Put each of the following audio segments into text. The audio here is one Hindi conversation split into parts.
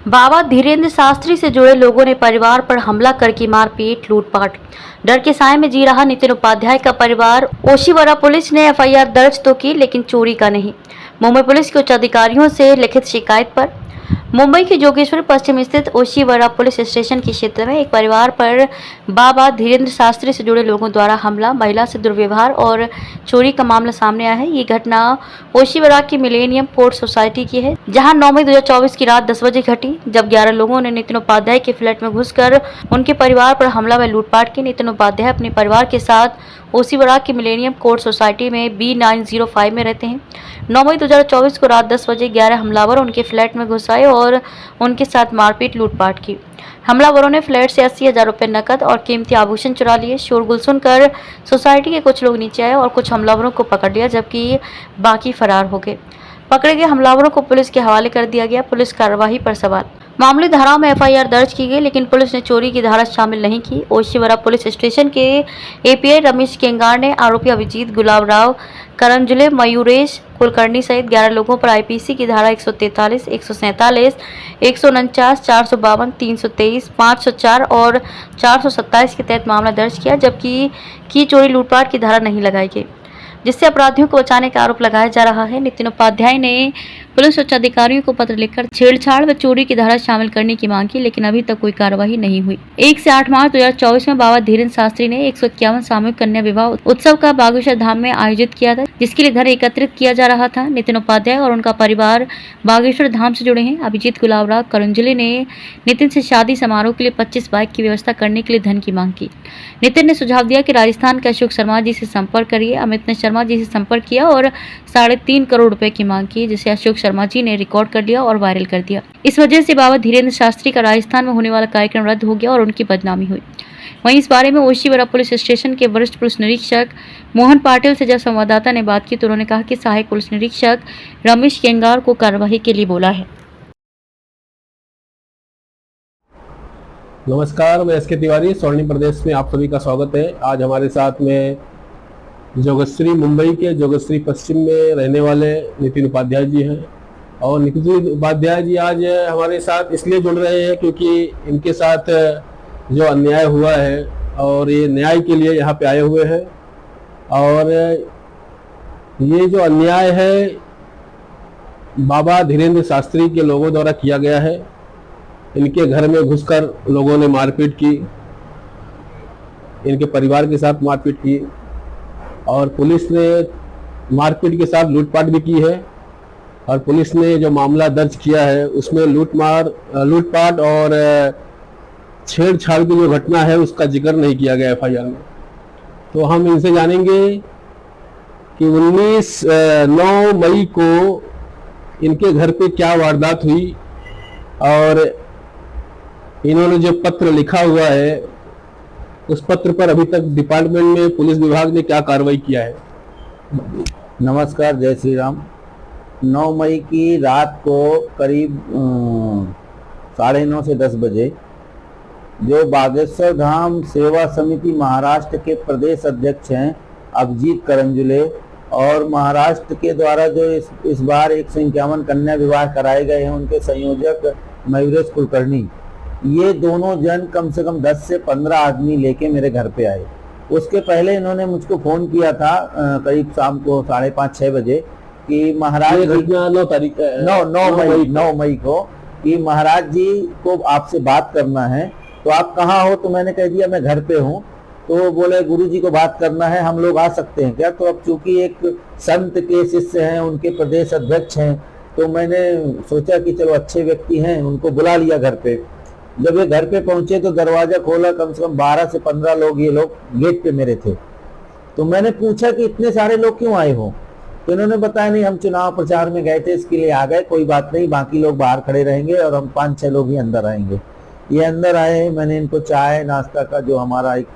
बाबा धीरेन्द्र शास्त्री से जुड़े लोगों ने परिवार पर हमला करके मारपीट लूटपाट। डर के साए में जी रहा नितिन उपाध्याय का परिवार। ओशिवरा पुलिस ने एफआईआर दर्ज तो की, लेकिन चोरी का नहीं। मुंबई पुलिस के उच्च अधिकारियों से लिखित शिकायत पर। मुंबई के जोगेश्वरी पश्चिम स्थित ओशिवरा पुलिस स्टेशन के क्षेत्र में एक परिवार पर बाबा धीरेन्द्र शास्त्री से जुड़े लोगों द्वारा हमला, महिला से दुर्व्यवहार और चोरी का मामला सामने आया है। ये घटना ओशिवरा की मिलेनियम पोर्ट सोसाइटी की है, जहां 9 मई 2024 की रात 10 बजे घटी, जब 11 लोगों ने नितिन उपाध्याय के फ्लैट में घुसकर उनके परिवार पर हमला व लूटपाट की। नितिन उपाध्याय अपने परिवार के साथ ओशिवरा की मिलेनियम कोर्ट सोसाइटी में B905 में रहते हैं। 9 मई 2024 को रात 10 बजे 11 हमलावर उनके फ्लैट में घुस आए और उनके साथ मारपीट लूटपाट की। हमलावरों ने फ्लैट से 80,000 रुपये नकद और कीमती आभूषण चुरा लिए। शोरगुल सुनकर सोसाइटी के कुछ लोग नीचे आए और कुछ हमलावरों को पकड़ लिया, जबकि बाकी फरार हो गए। पकड़े गए हमलावरों को पुलिस के हवाले कर दिया गया। पुलिस कार्रवाई पर सवाल। मामले धाराओं में एफआईआर दर्ज की गई, लेकिन पुलिस ने चोरी की धारा शामिल नहीं की। ओशिवरा पुलिस स्टेशन के एपीआई रमेश केंगार ने आरोपी अभिजीत गुलाबराव करंजुले, मयूरेश कुलकर्णी सहित 11 लोगों पर आईपीसी की धारा 143, 147, 149, 452, 323, 504 और 427 के तहत मामला दर्ज किया, जबकि चोरी लूटपाट की धारा नहीं लगाई गई, जिससे अपराधियों को बचाने का आरोप लगाया जा रहा है। नितिन उपाध्याय ने पुलिस उच्च अधिकारियों को पत्र लिखकर छेड़छाड़ व चोरी की धारा शामिल करने की मांग की, लेकिन अभी तक कोई कार्रवाई नहीं हुई। 1 से 8 मार्च 2024 में बाबा धीरेन्द्र शास्त्री ने 151 सामूहिक कन्या विवाह उत्सव का बागेश्वर धाम में आयोजित किया था, जिसके लिए धन एकत्रित किया जा रहा था। नितिन उपाध्याय और उनका परिवार बागेश्वर धाम से जुड़े हैं। अभिजीत गुलाबराव करंजुले ने नितिन से शादी समारोह के लिए 25 बाइक की व्यवस्था करने के लिए धन की मांग की। नितिन ने सुझाव दिया कि राजस्थान के अशोक शर्मा जी से संपर्क करिए। अमित ने शर्मा जी से संपर्क किया और 3.5 करोड़ रुपए की मांग की, जिसे अशोक शर्मा जी ने रिकॉर्ड कर लिया और वायरल कर दिया। इस वजह से बाबा धीरेन्द्र शास्त्री का राजस्थान में होने वाला कार्यक्रम रद्द हो गया और उनकी बदनामी हुई। वहीं इस बारे में ओशिवरा पुलिस स्टेशन के वरिष्ठ पुलिस निरीक्षक मोहन पाटिल से जब संवाददाता ने बात की, तो उन्होंने कहा कि सहायक पुलिस निरीक्षक रमेश केंगार को कार्यवाही के लिए बोला है। नमस्कार, मैं एसके तिवारी, स्वर्णिम प्रदेश में आप सभी का स्वागत है। आज हमारे साथ में जोगेश्वरी, मुंबई के जोगेश्वरी पश्चिम में रहने वाले नितिन उपाध्याय जी हैं। और नितिन उपाध्याय जी आज हमारे साथ इसलिए जुड़ रहे हैं क्योंकि इनके साथ जो अन्याय हुआ है और ये न्याय के लिए यहाँ पे आए हुए हैं। और ये जो अन्याय है बाबा धीरेन्द्र शास्त्री के लोगों द्वारा किया गया है। इनके घर में घुसकर लोगों ने मारपीट की, इनके परिवार के साथ मारपीट की और पुलिस ने मारपीट के साथ लूटपाट भी की है। और पुलिस ने जो मामला दर्ज किया है उसमें लूटपाट और छेड़छाड़ की जो घटना है उसका जिक्र नहीं किया गया एफआईआर में। तो हम इनसे जानेंगे कि 9 मई को इनके घर पे क्या वारदात हुई और इन्होंने जो पत्र लिखा हुआ है उस पत्र पर अभी तक डिपार्टमेंट में पुलिस विभाग ने क्या कार्रवाई किया है। नमस्कार, जय श्री राम। 9 मई की रात को करीब 9:30 से 10 बजे जो बागेश्वर धाम सेवा समिति महाराष्ट्र के प्रदेश अध्यक्ष हैं अभिजीत करंजुले और महाराष्ट्र के द्वारा जो इस बार 151 कन्या विवाह कराए गए हैं उनके संयोजक मयूरेश कुलकर्णी, ये दोनों जन कम से कम 10 से 15 आदमी लेके मेरे घर पे आए। उसके पहले इन्होंने मुझको फ़ोन किया था करीब शाम को 5:30-6 बजे कि महाराज 9 मई को कि महाराज जी को आपसे बात करना है, तो आप कहाँ हो। तो मैंने कह दिया मैं घर पे हूँ। तो बोले गुरुजी को बात करना है, हम लोग आ सकते हैं क्या। तो अब चूंकि एक संत के शिष्य हैं, उनके प्रदेश अध्यक्ष हैं, तो मैंने सोचा कि चलो अच्छे व्यक्ति हैं, उनको बुला लिया घर पे। जब ये घर पे पहुंचे तो दरवाजा खोला, कम से कम 12 से 15 लोग, ये लोग गेट पे मेरे थे। तो मैंने पूछा कि इतने सारे लोग क्यों आए हो। तो इन्होंने बताया नहीं, हम चुनाव प्रचार में गए थे, इसके लिए आ गए, कोई बात नहीं, बाकी लोग बाहर खड़े रहेंगे और हम 5-6 लोग ही अंदर आएंगे। ये अंदर आए, मैंने इनको चाय नाश्ता का जो हमारा एक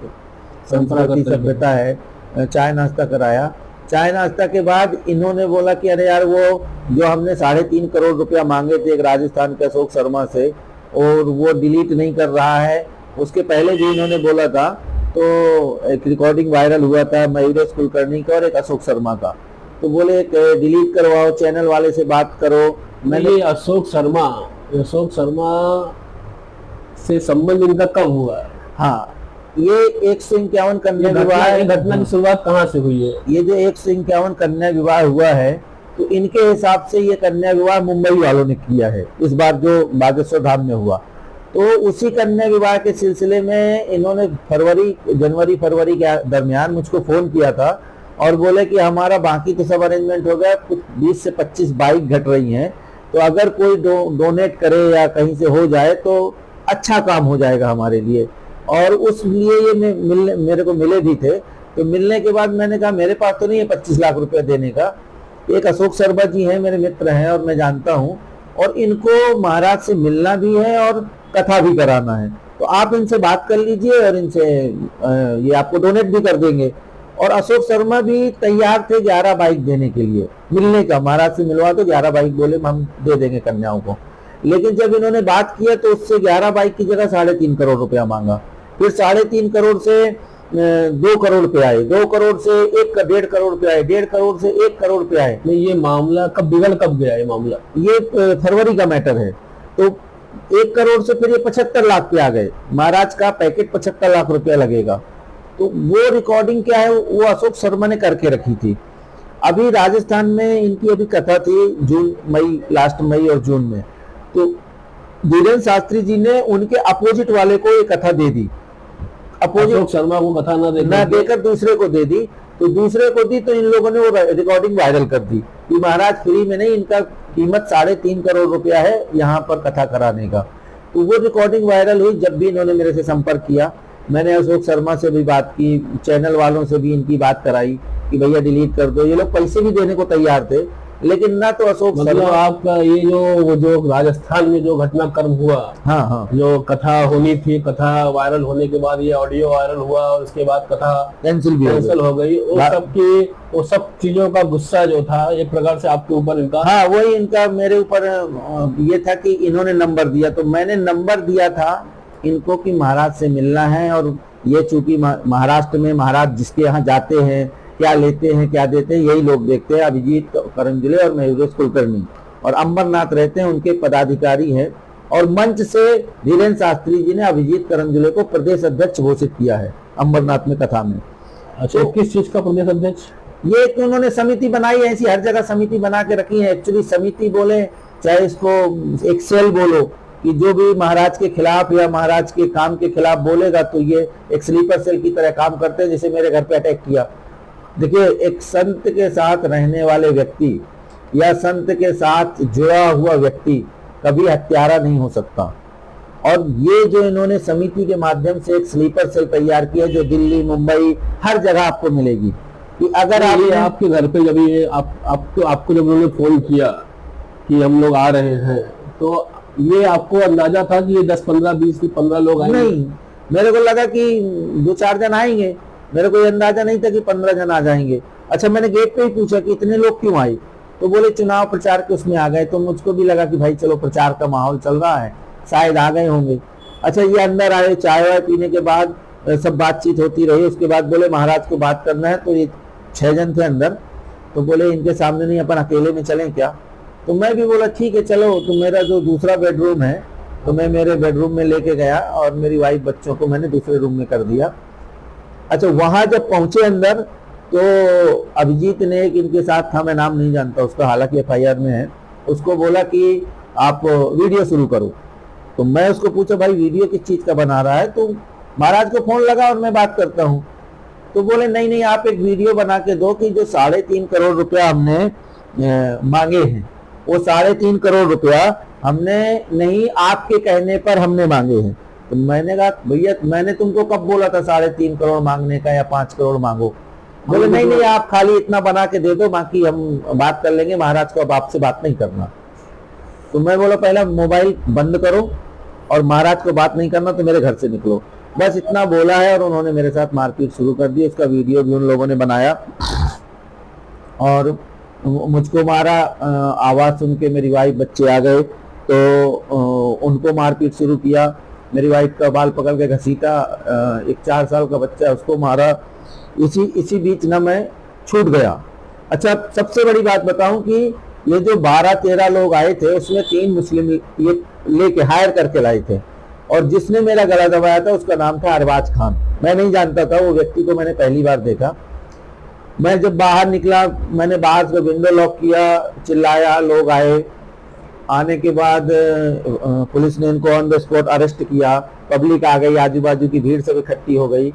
संस्कृति सभ्यता है, चाय नाश्ता कराया। चाय नाश्ता के बाद इन्होंने बोला कि अरे यार, वो जो हमने 3.5 करोड़ रुपया मांगे थे एक राजस्थान के अशोक शर्मा से और वो डिलीट नहीं कर रहा है। उसके पहले भी इन्होंने बोला था, तो एक रिकॉर्डिंग वायरल हुआ था मयूरेश कुलकर्णी का और एक अशोक शर्मा का। तो बोले डिलीट करवाओ, चैनल वाले से बात करो। मैंने अशोक शर्मा अशोक शर्मा से संबंध इनका कब हुआ? हाँ, ये 151 कन्या विवाह, ये घटना की शुरुआत कहाँ से हुई है? ये जो 151 कन्या विवाह हुआ है, तो इनके हिसाब से ये कन्या विवाह मुंबई वालों ने किया है इस बार जो बागेश्वर धाम में हुआ। तो उसी कन्या विवाह के सिलसिले में इन्होंने जनवरी फरवरी के दरमियान मुझको फोन किया था और बोले कि हमारा बाकी तो सब अरेंजमेंट हो गया, कुछ 20 से 25 बाइक घट रही हैं, तो अगर कोई डोनेट करे या कहीं से हो जाए तो अच्छा काम हो जाएगा हमारे लिए। और उस लिए ये मेरे को मिले भी थे। तो मिलने के बाद मैंने कहा मेरे पास तो नहीं है 25 लाख रुपए देने का, एक अशोक शर्मा जी हैं, मेरे मित्र हैं और मैं जानता हूँ, और इनको महाराज से मिलना भी है और कथा भी कराना है, तो आप इनसे बात कर लीजिए और इनसे ये आपको डोनेट भी कर देंगे। और अशोक शर्मा भी तैयार थे 11 बाइक देने के लिए, मिलने का, महाराज से मिलवा तो 11 बाइक बोले हम दे देंगे कन्याओं को। लेकिन जब इन्होंने बात किया तो उससे 11 बाइक की जगह 3.5 करोड़ रुपया मांगा। फिर 3.5 करोड़ से 2 करोड़ पे आए, 2 करोड़ से 1.5 करोड़ पे आए, 1.5 करोड़ से 1 करोड़ पे आए। नहीं, ये मामला कब गया? ये मामला ये फरवरी का मैटर है। तो 1 करोड़ से फिर ये 75 लाख पे आ गए। महाराज का पैकेट 75 लाख रुपया लगेगा। तो वो रिकॉर्डिंग क्या है, वो अशोक शर्मा ने करके रखी थी। अभी राजस्थान में इनकी अभी कथा थी लास्ट मई और जून में, तो धीरेन्द्र शास्त्री जी ने उनके अपोजिट वाले को ये कथा दे दी। अशोक शर्मा को कथा ना देकर दूसरे को दे दी। तो दूसरे को दी तो इन लोगों ने वो रिकॉर्डिंग वायरल कर दी कि महाराज फ्री में नहीं, इनका कीमत 3.5 करोड़ रुपया है यहाँ पर कथा कराने का। तो वो रिकॉर्डिंग वायरल हुई। जब भी इन्होंने मेरे से संपर्क किया, मैंने अशोक शर्मा से भी बात की, चैनल वालों से भी इनकी बात कराई कि भैया डिलीट कर दो। ये लोग पैसे भी देने को तैयार थे, लेकिन ना तो अशोक मतलब आपका ये जो राजस्थान में जो घटनाक्रम हुआ, हाँ, जो कथा होनी थी, कथा वायरल होने के बाद ये ऑडियो वायरल हुआ और उसके बाद कथा कैंसिल हो गई। वो सब चीजों का गुस्सा जो था एक प्रकार से आपके ऊपर इनका, हाँ, वही इनका मेरे ऊपर ये था कि इन्होंने नंबर दिया, तो मैंने नंबर दिया था इनको कि महाराज से मिलना है। और ये चूंकि महाराष्ट्र में महाराज जिसके यहाँ जाते हैं, क्या लेते हैं क्या देते हैं, यही लोग देखते हैं। अभिजीत करंजुले और मयूरेश कुलकर्णी और अंबरनाथ रहते हैं, उनके पदाधिकारी हैं। और मंच से धीरेन्द्र शास्त्री जी ने अभिजीत करंजुले को प्रदेश अध्यक्ष घोषित किया है अंबरनाथ में कथा में। अच्छा, तो किस चीज का प्रदेश अध्यक्ष? ये कि उन्होंने समिति बनाई है, ऐसी हर जगह समिति बना के रखी है। एक्चुअली समिति बोले चाहे इसको एक सेल बोलो, कि जो भी महाराज के खिलाफ या महाराज के काम के खिलाफ बोलेगा तो ये एक स्लीपर सेल की तरह काम करते हैं। जैसे मेरे घर पे अटैक किया, देखिए, एक संत के साथ रहने वाले व्यक्ति या संत के साथ जुड़ा हुआ व्यक्ति कभी हत्यारा नहीं हो सकता। और ये जो इन्होंने समिति के माध्यम से एक स्लीपर सेल तैयार किया, जो दिल्ली मुंबई हर जगह आपको मिलेगी, कि अगर आपके घर पे जब ये आपको जब उन्होंने फोन किया कि हम लोग आ रहे हैं, तो ये आपको अंदाजा था कि ये 10, 15, 20, 15 लोग आएंगे? नहीं, मेरे को लगा कि 2-4 जन आएंगे, मेरे को अंदाजा नहीं था कि 15 जन आ जाएंगे। अच्छा, मैंने गेट पे ही पूछा कि इतने लोग क्यों आए, तो बोले चुनाव प्रचार के उसमें आ गए। तो मुझको भी लगा कि भाई चलो प्रचार का माहौल चल रहा है, शायद आ गए होंगे। अच्छा, ये अंदर आए, चाय वाय पीने के बाद सब बातचीत होती रही। उसके बाद बोले महाराज को बात करना है। तो ये 6 जन थे अंदर, तो बोले इनके सामने नहीं, अपन अकेले में चलें क्या? तो मैं भी बोला ठीक है चलो। तो मेरा जो दूसरा बेडरूम है, तो मैं मेरे बेडरूम में लेके गया और मेरी वाइफ बच्चों को मैंने दूसरे रूम में कर दिया। अच्छा, वहां जब पहुंचे अंदर, तो अभिजीत ने एक इनके साथ था, मैं नाम नहीं जानता उसका, हालांकि FIR में है, उसको बोला कि आप वीडियो शुरू करो। तो मैं उसको पूछा भाई वीडियो किस चीज का बना रहा है? तो महाराज को फोन लगा और मैं बात करता हूँ। तो बोले नहीं, आप एक वीडियो बना के दो कि जो 3.5 करोड़ रुपया हमने मांगे हैं, वो 3.5 करोड़ रुपया हमने नहीं, आपके कहने पर हमने मांगे हैं। तो मैंने कहा भैया, मैंने तुमको कब बोला था 3.5 करोड़ मांगने का या 5 करोड़ मांगो? बोले नहीं, आप खाली इतना बना के दे दो, बाकी हम बात कर लेंगे, महाराज को अब आपसे बात नहीं करना। तो मैं बोला पहला मोबाइल बंद करो और महाराज को बात नहीं करना तो मेरे घर से निकलो। बस इतना बोला है और उन्होंने मेरे साथ मारपीट शुरू कर दी। उसका वीडियो भी उन लोगों ने बनाया और मुझको मारा। आवाज सुन के मेरी वाइफ बच्चे आ गए तो उनको मारपीट शुरू किया। मेरी वाइफ का बाल पकड़ के घसीटा, एक 4 साल का बच्चा उसको मारा। इसी बीच ना मैं छूट गया। अच्छा, सबसे बड़ी बात बताऊं कि ये जो 12-13 लोग आए थे उसमें 3 मुस्लिम ये लेके हायर करके लाए थे, और जिसने मेरा गला दबाया था उसका नाम था अरबाज खान। मैं नहीं जानता था, वो व्यक्ति को मैंने पहली बार देखा। मैं जब बाहर निकला, मैंने बाहर से विंडो लॉक किया, चिल्लाया, लोग आए। आने के बाद पुलिस ने इनको ऑन द स्पॉट अरेस्ट किया, पब्लिक आ गई, आजू बाजू की भीड़ सब इकट्ठी हो गई।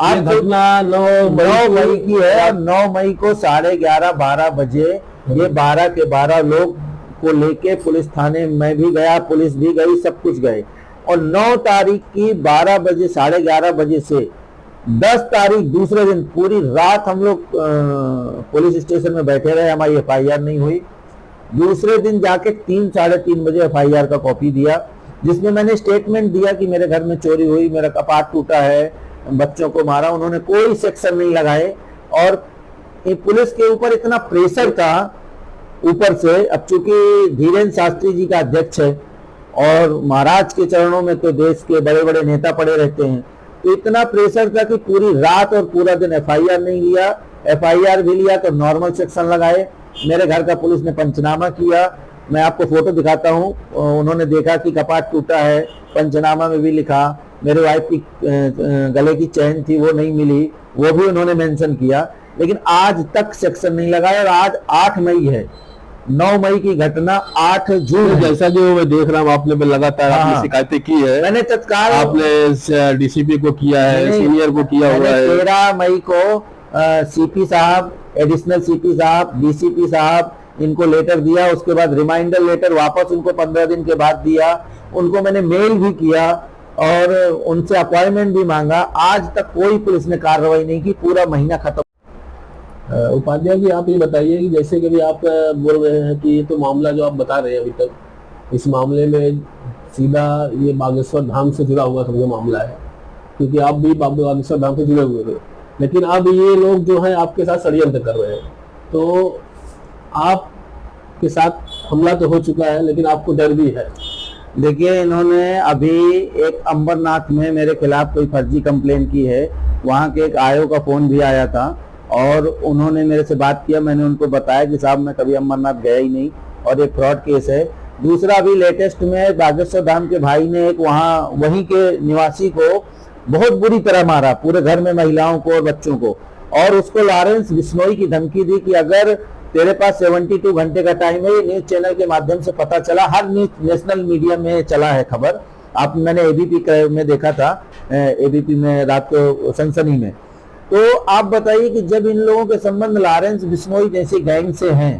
आज घटना 9 मई की है, 9 मई को 11:30-12 बजे ये 12 के 12 लोग को लेके पुलिस थाने मैं भी गया, पुलिस भी गई, सब कुछ गए। और 9 तारीख की 12 बजे 11:30 बजे से 10 तारीख दूसरे दिन पूरी रात हम लोग पुलिस स्टेशन में बैठे रहे, हमारी FIR नहीं हुई। दूसरे दिन जाके 3-3:30 बजे FIR का कॉपी दिया, जिसमें मैंने स्टेटमेंट दिया कि मेरे घर में चोरी हुई, मेरा कपाट टूटा है, बच्चों को मारा। उन्होंने कोई सेक्शन नहीं लगाए, और पुलिस के ऊपर इतना प्रेशर था ऊपर से। अब चूंकि धीरेन्द्र शास्त्री जी का अध्यक्ष है और महाराज के चरणों में तो देश के बड़े बड़े नेता पड़े रहते हैं, तो इतना प्रेशर था कि पूरी रात और पूरा दिन FIR नहीं लिया। FIR भी लिया तो नॉर्मल सेक्शन लगाए। मेरे घर का पुलिस ने पंचनामा किया, मैं आपको फोटो दिखाता हूँ। उन्होंने देखा कि कपाट टूटा है, पंचनामा में भी लिखा। मेरे वाइफ की गले की चैन थी, वो नहीं मिली, वो भी उन्होंने मेंशन किया। लेकिन आज तक सेक्शन नहीं लगाया, और आज 8 मई है। 9 मई की घटना 8 जून है। जैसा जो मैं देख रहा हूँ, आपने भी लगातार हाँ, आपने शिकायतें की है, मैंने तत्काल आपने DCP को किया है, सीनियर को किया हुआ है। 13 मई को CP साहब, एडिशनल CP साहब, DCP साहब, इनको लेटर दिया। उसके बाद रिमाइंडर लेटर वापस उनको 15 दिन के बाद दिया। उनको मैंने मेल भी किया और उनसे अपॉइंटमेंट भी मांगा। आज तक कोई पुलिस ने कार्रवाई नहीं की, पूरा महीना खत्म। उपाध्याय जी, आप ये बताइए कि जैसे कि भी आप बोल रहे हैं कि ये तो मामला जो आप बता रहे हैं अभी तक, इस मामले में सीधा ये बागेश्वर धाम से जुड़ा हुआ समझो मामला है, क्योंकि आप भी बागेश्वर धाम से जुड़े हुए थे। लेकिन अब ये लोग जो हैं आपके साथ षड्यंत्र कर रहे हैं, तो आपके साथ हमला तो हो चुका है, लेकिन आपको डर भी है। देखिए, इन्होंने अभी एक अंबरनाथ में मेरे खिलाफ कोई फर्जी कंप्लेन की है। वहाँ के एक आयो का फोन भी आया था और उन्होंने मेरे से बात किया। मैंने उनको बताया कि साहब मैं कभी अंबरनाथ गया ही नहीं और ये फ्रॉड केस है। दूसरा, अभी लेटेस्ट में बागेश्वर धाम के भाई ने एक वहीं के निवासी को बहुत बुरी तरह मारा, पूरे घर में महिलाओं को और बच्चों को, और उसको लॉरेंस बिश्नोई की धमकी दी कि अगर तेरे पास 72 घंटे का टाइम है। ये न्यूज चैनल के माध्यम से पता चला, हर न्यूज नेशनल मीडिया में चला है खबर। मैंने ABP में देखा था, ABP में रात को सनसनी में। तो आप बताइए कि जब इन लोगों के संबंध लॉरेंस बिश्नोई जैसी गैंग से हैं,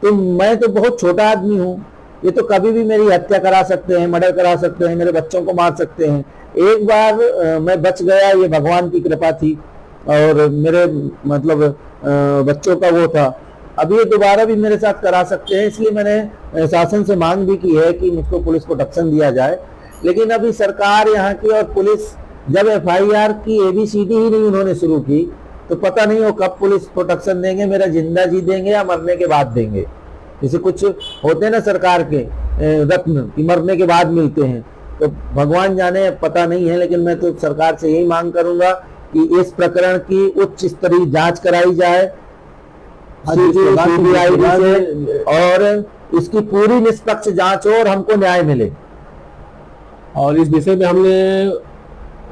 तो मैं तो बहुत छोटा आदमी हूँ। ये तो कभी भी मेरी हत्या करा सकते हैं, मर्डर करा सकते हैं, मेरे बच्चों को मार सकते हैं। एक बार मैं बच गया, ये भगवान की कृपा थी और मेरे मतलब बच्चों का वो था। अब ये दोबारा भी मेरे साथ करा सकते हैं, इसलिए मैंने शासन से मांग भी की है कि मुझको पुलिस प्रोटेक्शन दिया जाए। लेकिन अभी सरकार यहाँ की और पुलिस जब FIR की ABCD ही नहीं उन्होंने शुरू की, तो पता नहीं वो कब पुलिस प्रोटेक्शन देंगे, मेरा जिंदा जी देंगे या मरने के बाद देंगे। जैसे कुछ होते हैं ना सरकार के रत्न कि मरने के बाद मिलते हैं, तो भगवान जाने, पता नहीं है। लेकिन मैं तो सरकार से यही मांग करूंगा कि इस प्रकरण की उच्च स्तरीय जांच कराई जाए CBI से, और इसकी पूरी निष्पक्ष जांच हो और हमको न्याय मिले। और इस विषय में हमने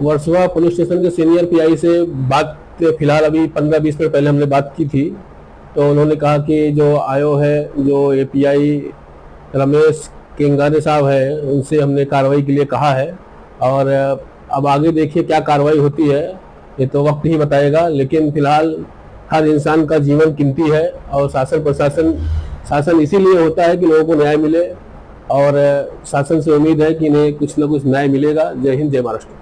वर्सोवा पुलिस स्टेशन के सीनियर PI से बात फिलहाल अभी 15-20 मिनट पहले हमने बात की थी। तो उन्होंने कहा कि जो आयो है, जो PI रमेश केंगारे साहब है, उनसे हमने कार्रवाई के लिए कहा है। और अब आगे देखिए क्या कार्रवाई होती है, ये तो वक्त ही बताएगा। लेकिन फिलहाल हर इंसान का जीवन कीमती है और शासन इसीलिए होता है कि लोगों को न्याय मिले, और शासन से उम्मीद है कि इन्हें कुछ न कुछ न्याय मिलेगा। जय हिंद, जय महाराष्ट्र।